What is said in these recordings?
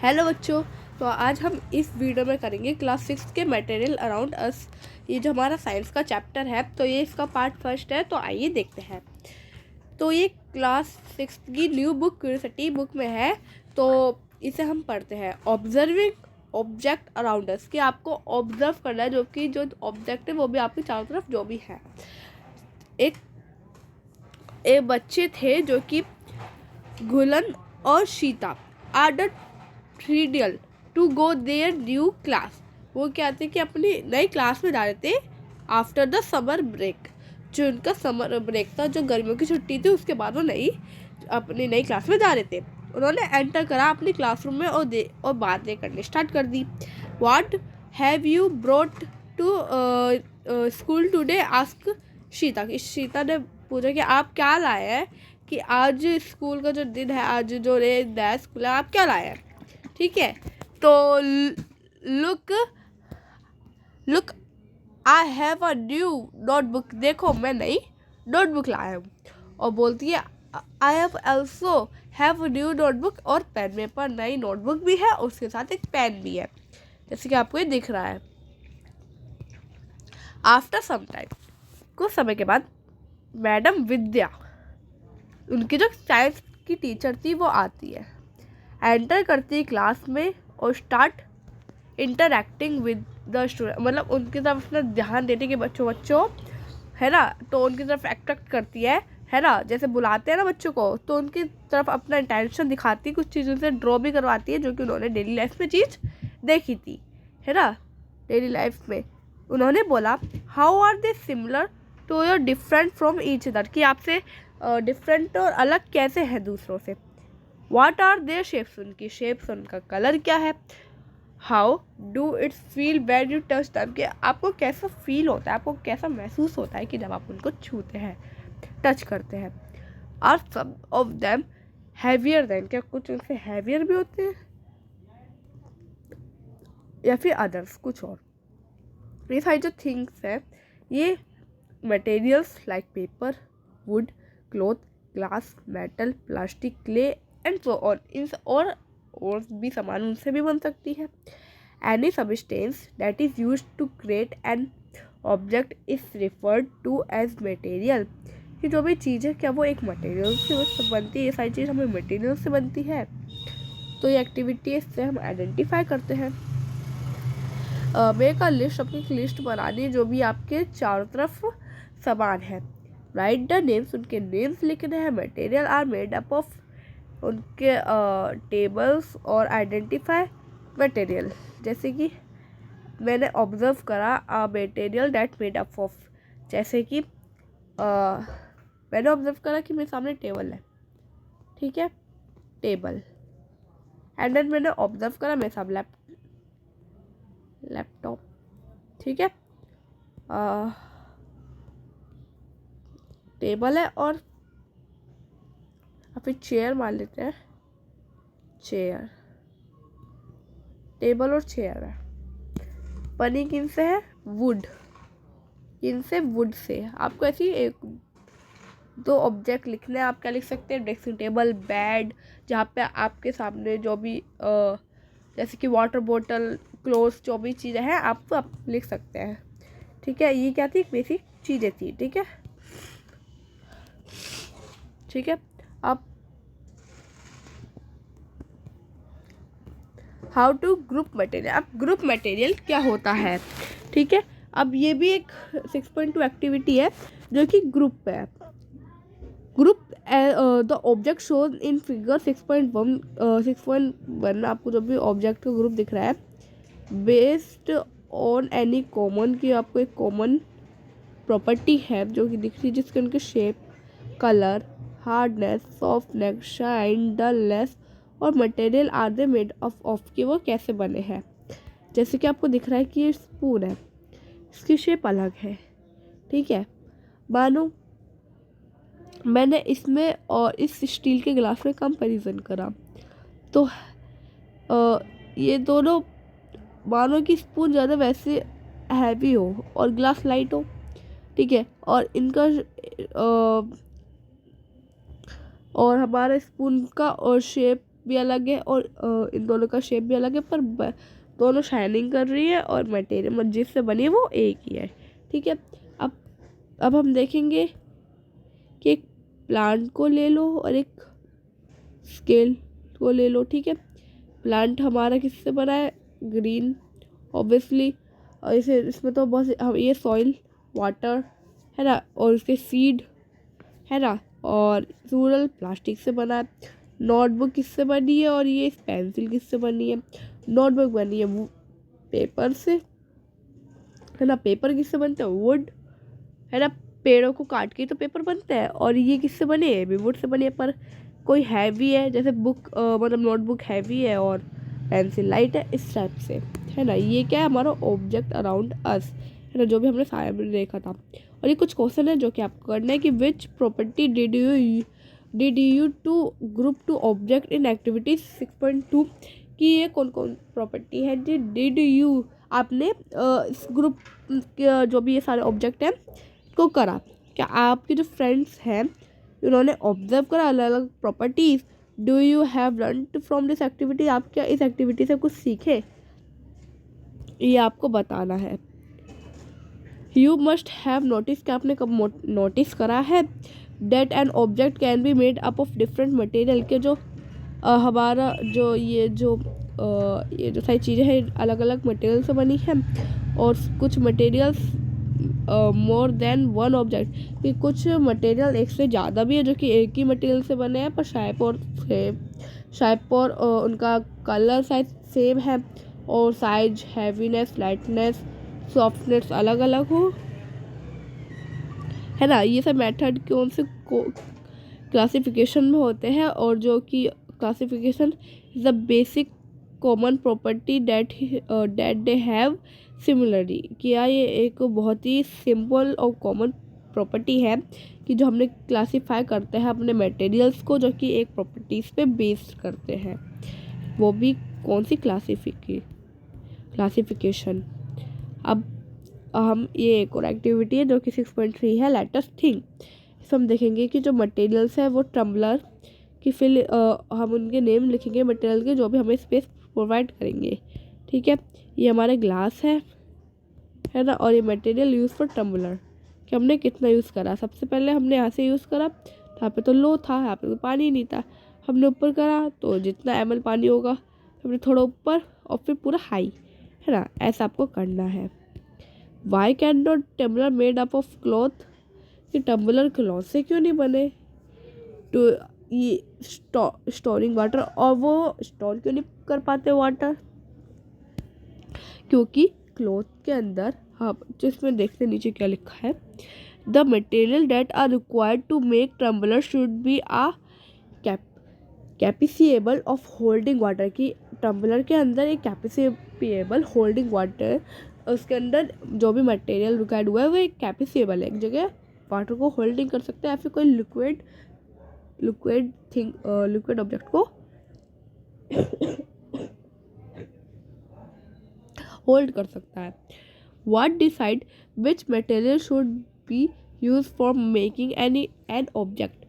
Hello बच्चों। तो आज हम इस वीडियो में करेंगे क्लास 6 के मटेरियल अराउंड अस। ये जो हमारा साइंस का चैप्टर है तो ये इसका पार्ट फर्स्ट है। तो आइए देखते हैं। तो ये क्लास 6 की न्यू बुक क्यूरियोसिटी बुक में है। तो इसे हम पढ़ते हैं ऑब्जर्विंग ऑब्जेक्ट अराउंड अस, कि आपको ऑब्जर्व करना है जो कि जो ऑब्जेक्ट है वो भी आपके चारों तरफ जो भी है। एक बच्चे थे जो कि गुलन और Sheeta are thrilled to go their new class. वो क्या थे कि अपनी नई क्लास में जा रहे थे आफ्टर द समर ब्रेक। जो उनका समर ब्रेक था, जो गर्मियों की छुट्टी थी, उसके बाद वो अपनी नई क्लास में जा रहे थे। उन्होंने एंटर करा अपनी क्लासरूम में और बातें करनी स्टार्ट कर दी। What have you brought to school today, ask Sheeta. Sheeta ने पूछा कि आप क्या लाए हैं, कि आज स्कूल का जो दिन है, आज जो नया स्कूल है, आप क्या लाए हैं। ठीक है, तो look I have a new notebook. देखो मैं नई नोटबुक लाया हूँ। और बोलती है I have also have a new notebook, और पेन। मेरे पास नई नोटबुक भी है और उसके साथ एक पेन भी है, जैसे कि आपको ये दिख रहा है। आफ्टर सम टाइम, कुछ समय के बाद, मैडम विद्या, उनकी जो साइंस की टीचर थी, वो आती है, एंटर करती है क्लास में और start interacting with the student. मतलब उनकी तरफ अपना ध्यान देती कि बच्चों है ना, तो उनकी तरफ अट्रैक्ट करती है ना, जैसे बुलाते हैं ना बच्चों को, तो उनकी तरफ अपना इंटेंशन दिखाती है। कुछ चीज़ों से ड्रॉ भी करवाती है जो कि उन्होंने डेली लाइफ में चीज़ देखी थी, है ना। डेली लाइफ में उन्होंने बोला how are they similar to your different from each other, कि आपसे डिफरेंट और अलग कैसे हैं दूसरों से। व्हाट आर देयर शेप्स, उनकी शेप्स, उनका कलर क्या है। How do its feel when you touch them, कि आपको कैसा फील होता है, आपको कैसा महसूस होता है कि जब आप उनको छूते हैं, टच करते हैं। Are some of them heavier than, क्या कुछ उनसे हैवियर भी होते हैं, या फिर अदर्स कुछ और। ये सारी जो थिंग्स है, ये materials like paper, wood, cloth, glass, metal, plastic, clay and so on, इन और भी सामान उनसे भी बन सकती है। Any substance that is used to create an object is referred to as material, कि जो भी चीज़ है क्या वो एक मटेरियल से बनती है। ये सारी चीज़ हमें मटेरियल से बनती है। तो ये एक्टिविटी से हम आइडेंटिफाई करते हैं। मेक अ लिस्ट, अपनी लिस्ट बनानी, जो भी आपके चारों तरफ सामान है। राइट द नेम्स, उनके नेम्स लिखने हैं। Material are made up of, उनके टेबल्स और आइडेंटिफाई मटेरियल, जैसे कि मैंने ऑब्जर्व करा a material that made up of, जैसे कि मैंने ऑब्जर्व करा कि मेरे सामने टेबल है, ठीक है, टेबल। एंड देन मैंने ऑब्जर्व करा मेरे सामने लैपटॉप, ठीक है, टेबल है, और फिर चेयर मान लेते हैं, चेयर, टेबल और चेयर है। बनी किन से है, वुड, किन से, वुड से। आपको ऐसी एक दो ऑब्जेक्ट लिखने हैं। आप क्या लिख सकते हैं, ड्रेसिंग टेबल, बेड, जहाँ पे आपके सामने जो भी जैसे कि वाटर बोतल, क्लोथ्स, जो भी चीज़ें हैं आप लिख सकते हैं। ठीक है, ये क्या थी, बेसिक चीज़ें थी। ठीक है, ठीक है। अब हाउ टू ग्रुप मटेरियल, अब ग्रुप मटेरियल क्या होता है, ठीक है। अब ये भी एक 6.2 एक्टिविटी है जो कि ग्रुप है। Group the object shows in figure 6.1 आपको जो भी ऑब्जेक्ट का ग्रुप दिख रहा है, बेस्ड ऑन एनी कॉमन, की आपको एक कॉमन प्रॉपर्टी है जो कि दिख रही है, जिसके उनके shape, colour, hardness, softness, shine, dullness और material are they made of, कि वो कैसे बने हैं। जैसे कि आपको दिख रहा है कि ये स्पून है, इसकी शेप अलग है, ठीक है। मानो मैंने इसमें और इस स्टील के गिलास में कंपैरिजन करा, तो ये दोनों, मानो कि स्पून ज़्यादा वैसे हैवी हो और ग्लास लाइट हो, ठीक है, और इनका और हमारे स्पून का और शेप भी अलग है और इन दोनों का शेप भी अलग है, पर दोनों शाइनिंग कर रही है और मटेरियल जिससे बनी है वो एक ही है। ठीक है, अब हम देखेंगे कि एक प्लांट को ले लो और एक स्केल को ले लो। ठीक है, प्लांट हमारा किससे बना है, ग्रीन ऑब्वियसली, और इसे इसमें तो बहुत हम ये सॉइल वाटर है ना, और उसके सीड है ना, और रूरल प्लास्टिक से बना है। नोटबुक किससे बनी है और ये पेंसिल किससे बनी है, नोटबुक बनी है वो पेपर से है ना, पेपर किससे बनता है, वुड है ना, पेड़ों को काट के तो पेपर बनता है, और ये किससे बने हैं, भी वुड से बने हैं, पर कोई हैवी है जैसे बुक मतलब नोटबुक हैवी है और पेंसिल लाइट है, इस टाइप से है ना। ये क्या है, हमारा ऑब्जेक्ट अराउंड अस है ना, जो भी हमने सारे में देखा था। और ये कुछ क्वेश्चन है जो कि आपको करना है कि which property did you to group to object in activity 6.2, कि ये कौन कौन प्रॉपर्टी है जो डिड यू आपने इस ग्रुप जो भी ये सारे ऑब्जेक्ट हैं को करा। क्या आपके जो फ्रेंड्स हैं उन्होंने ऑब्जर्व करा अलग अलग properties, do you have learn from this activity, आप क्या इस एक्टिविटी से कुछ सीखे, ये आपको बताना है। यू मस्ट हैव नोटिस, क्या आपने कब नोटिस करा है, that an object can be made up of different material, के जो हमारा जो ये जो सारी चीज़ें हैं अलग अलग मटेरियल से बनी है, और कुछ materials more than one object, कि कुछ मटेरियल एक से ज़्यादा भी है जो कि एक ही मटेरियल से बने हैं, पर शेप और उनका कलर साइज सेम है, और साइज हैवीनेस लाइटनेस सॉफ्टनेस अलग अलग हो है ना। ये सब मेथड कौन से क्लासिफिकेशन में होते हैं, और जो कि classification is the basic common property that they have similarly, क्या ये एक बहुत ही सिंपल और कॉमन प्रॉपर्टी है कि जो हमने क्लासीफाई करते हैं अपने मटेरियल्स को, जो कि एक प्रॉपर्टीज़ पे बेस्ड करते हैं, वो भी कौन सी क्लासिफिकेशन। अब हम ये एक और एक्टिविटी है जो कि 6.3 है, लेट अस थिंक। इसमें हम देखेंगे कि जो मटेरियल्स है वो टम्बलर की हम उनके नेम लिखेंगे मटेरियल के जो भी हमें स्पेस प्रोवाइड करेंगे। ठीक है, ये हमारे ग्लास है ना, और ये मटेरियल यूज़ फॉर टम्बलर कि हमने कितना यूज़ करा। सबसे पहले हमने यहाँ से यूज़ करा, यहाँ पे तो लो था, यहाँ पे तो पानी नहीं था, हमने ऊपर करा तो जितना ml पानी होगा हमने थोड़ा ऊपर, और फिर पूरा हाई है ना, ऐसा आपको करना है। Why can not tumbler made up of cloth, कि टम्बलर क्लॉथ से क्यों नहीं बने, तो ये स्टोरिंग वाटर, और वो स्टोर क्यों नहीं कर पाते वाटर, क्योंकि क्लॉथ के अंदर हाँ जिसमें देखते नीचे क्या लिखा है, the material that are required to make tumbler should be a capable of holding water, की टम्बलर के अंदर एक कैपेसिएबल होल्डिंग वाटर, उसके अंदर जो भी मटेरियल रिक्वायर्ड हुआ है वो एक कैपेसिएबल है, एक जगह वाटर को होल्डिंग कर सकते हैं, या फिर कोई लिक्विड ऑब्जेक्ट को होल्ड कर सकता है। What decide which material should be use for making an object,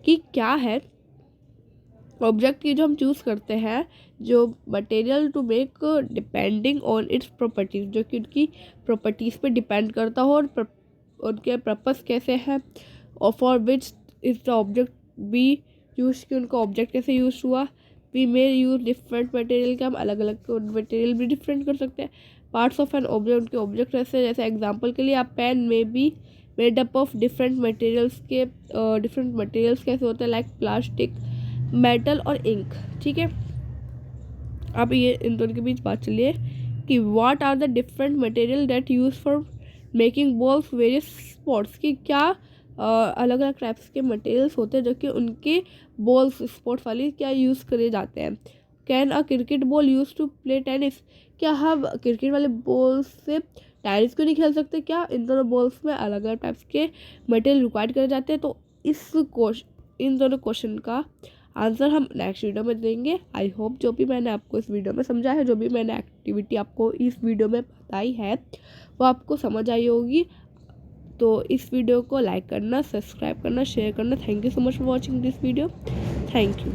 कि क्या है ऑब्जेक्ट की जो हम चूज़ करते हैं, जो material to make depending on its properties, जो कि उनकी प्रॉपर्टीज़ पे डिपेंड करता हो, और उनके पर्पस कैसे हैं, और for which is the object be use, कि उनका ऑब्जेक्ट कैसे यूज हुआ। We may use different material, का हम अलग अलग मटेरियल भी डिफरेंट कर सकते हैं। पार्ट्स ऑफ एन ऑब्जेक्ट, उनके ऑब्जेक्ट जैसे एग्जांपल के लिए आप पेन में भी made up of different materials के डिफरेंट मटेरियल्स कैसे होते हैं, लाइक प्लास्टिक, मेटल और इंक। ठीक है, अब ये इन दोनों के बीच बात चलिए कि what are the different material that use for making balls various sports, की क्या अलग अलग टाइप्स के मटेरियल्स होते हैं जो कि उनके बॉल्स स्पोर्ट्स वाली क्या यूज़ करे जाते हैं। Can a cricket ball use to play tennis, क्या हम क्रिकेट वाले बॉल्स से टेनिस क्यों नहीं खेल सकते, क्या इन दोनों बॉल्स में अलग अलग टाइप्स के मटेरियल रिक्वायर्ड करे जाते हैं। तो इन दोनों क्वेश्चन का आंसर हम नेक्स्ट वीडियो में देंगे। आई होप जो भी मैंने आपको इस वीडियो में समझा है, जो भी मैंने एक्टिविटी आपको इस वीडियो में बताई है वो आपको समझ आई होगी। तो इस वीडियो को लाइक करना, सब्सक्राइब करना, शेयर करना। Thank you so much for watching this video. Thank you.